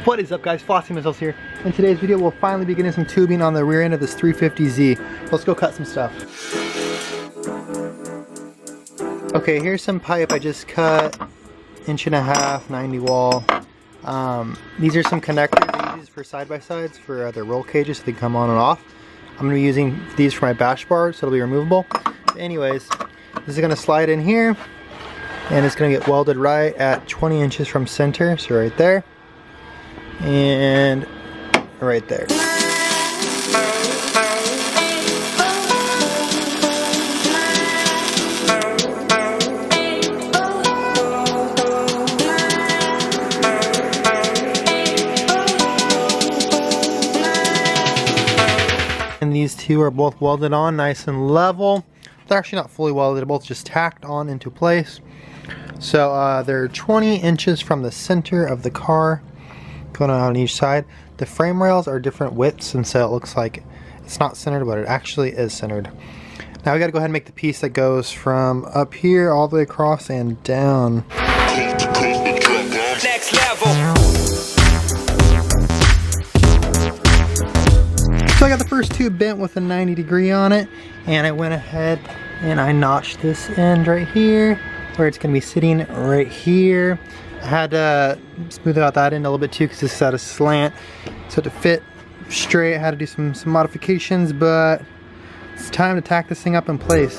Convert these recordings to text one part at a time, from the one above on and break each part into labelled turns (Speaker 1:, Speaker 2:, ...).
Speaker 1: What is up, guys? Flossy Missiles here. In today's video, we'll finally be getting some tubing on the rear end of this 350Z. Let's go cut some stuff. Okay, here's some pipe I just cut, 1.5 inch, 90 wall. These are some connectors I use for side-by-sides for their roll cages so they come on and off. I'm going to be using these for my bash bar, so it'll be removable. But anyways, this is going to slide in here, and it's going to get welded right at 20 inches from center, so right there. And right there. And these two are both welded on nice and level. They're actually not fully welded, they're both just tacked on into place. So they're 20 inches from the center of the car, going on each side. The frame rails are different widths, and so it looks like it's not centered, but it actually is centered. Now we got to go ahead and make the piece that goes from up here all the way across and down. Next level. So I got the first tube bent with a 90-degree on it, and I went ahead and I notched this end right here where it's going to be sitting right here. I had to smooth out that end a little bit too because this is at a slant, so to fit straight I had to do some modifications, but it's time to tack this thing up in place.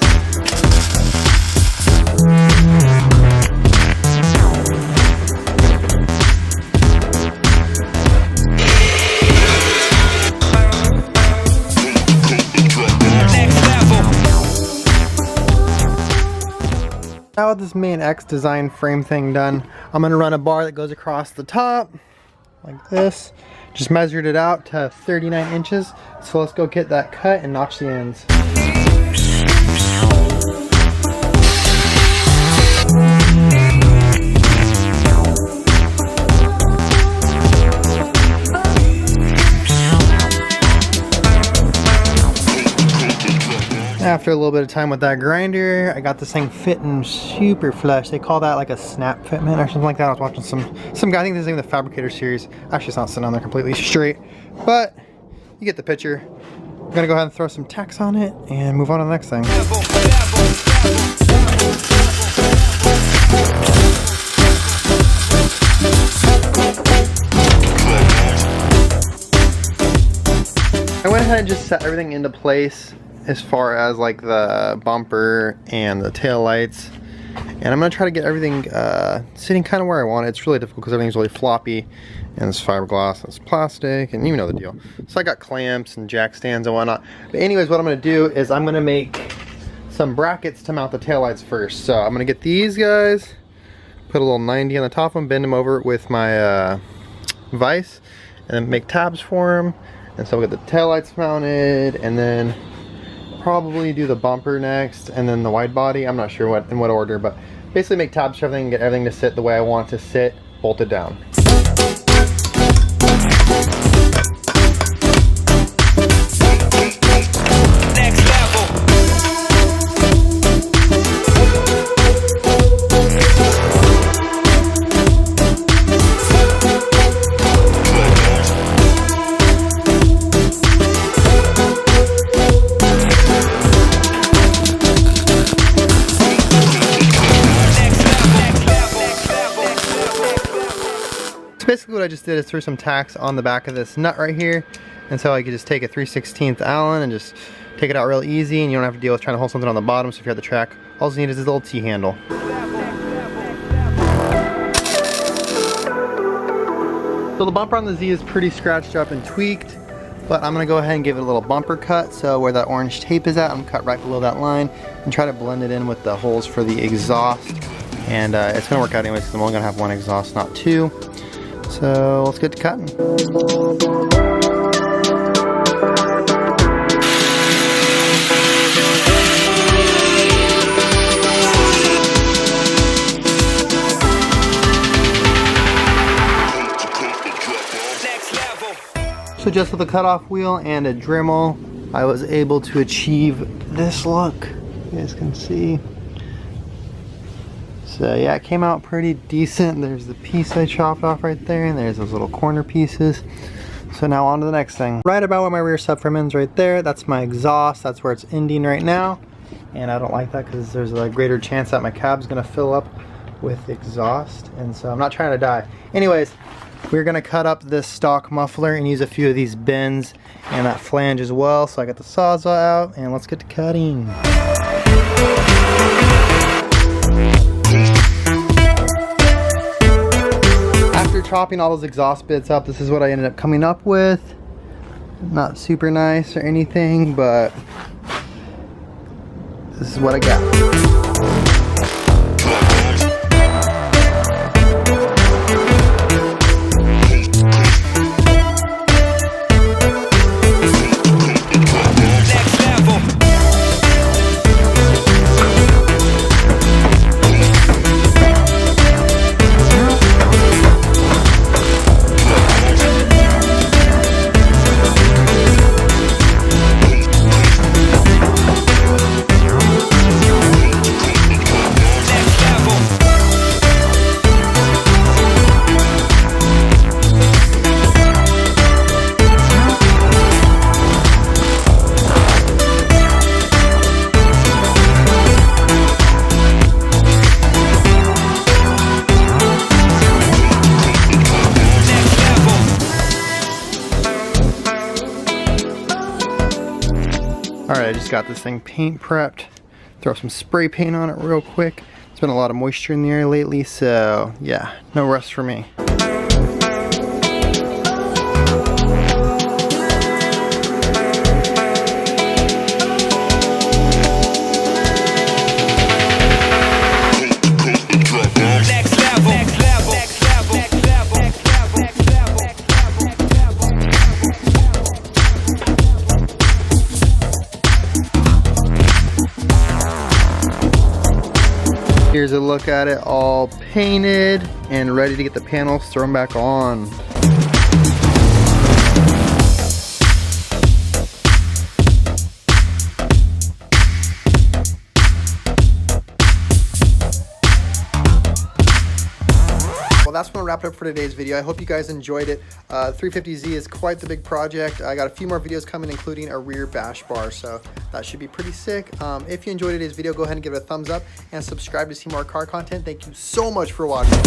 Speaker 1: Now with this main X design frame thing done, I'm going to run a bar that goes across the top like this. Just measured it out to 39 inches. So let's go get that cut and notch the ends. After a little bit of time with that grinder, I got this thing fitting super flush. They call that like a snap fitment or something like that. I was watching some guy, I think this is even the Fabricator series. Actually, it's not sitting on there completely straight, but you get the picture. I'm gonna go ahead and throw some tacks on it and move on to the next thing. I went ahead and just set everything into place as far as like the bumper and the tail lights, and I'm gonna try to get everything sitting kind of where I want it. It's really difficult because everything's really floppy, and it's fiberglass, it's plastic, and you know the deal. So I got clamps and jack stands and whatnot. But anyways, what I'm gonna do is I'm gonna make some brackets to mount the tail lights first. So I'm gonna get these guys, put a little 90 on the top of them, bend them over with my vise, and then make tabs for them. And so we'll get the tail lights mounted, and then probably do the bumper next, and then the wide body. I'm not sure in what order, but basically make tabs for everything and get everything to sit the way I want it to sit, bolted down. Next level. Basically what I just did is threw some tacks on the back of this nut right here, and so I could just take a 3/16 Allen and just take it out real easy, and you don't have to deal with trying to hold something on the bottom. So if you're at the track, all you need is this little T-handle. So the bumper on the Z is pretty scratched up and tweaked, but I'm going to go ahead and give it a little bumper cut. So where that orange tape is at, I'm going to cut right below that line and try to blend it in with the holes for the exhaust, and it's going to work out anyways because I'm only going to have one exhaust, not two. So let's get to cutting. So just with a cutoff wheel and a Dremel, I was able to achieve this look. You guys can see. So yeah, it came out pretty decent. There's the piece I chopped off right there, and there's those little corner pieces. So now on to the next thing. Right about where my rear subframe ends right there, that's my exhaust. That's where it's ending right now. And I don't like that because there's a greater chance that my cab's gonna fill up with exhaust. And so I'm not trying to die. Anyways, we're gonna cut up this stock muffler and use a few of these bends and that flange as well. So I got the Sawzall out and let's get to cutting. After chopping all those exhaust bits up, this is what I ended up coming up with. Not super nice or anything, but this is what I got. Alright, I just got this thing paint prepped. Throw some spray paint on it real quick. There's been a lot of moisture in the air lately, so yeah, no rust for me. Here's a look at it all painted and ready to get the panels thrown back on. Well, that's gonna wrap it up for today's video. I hope you guys enjoyed it. 350Z is quite the big project. I got a few more videos coming, including a rear bash bar, so that should be pretty sick. If you enjoyed today's video, go ahead and give it a thumbs up and subscribe to see more car content. Thank you so much for watching.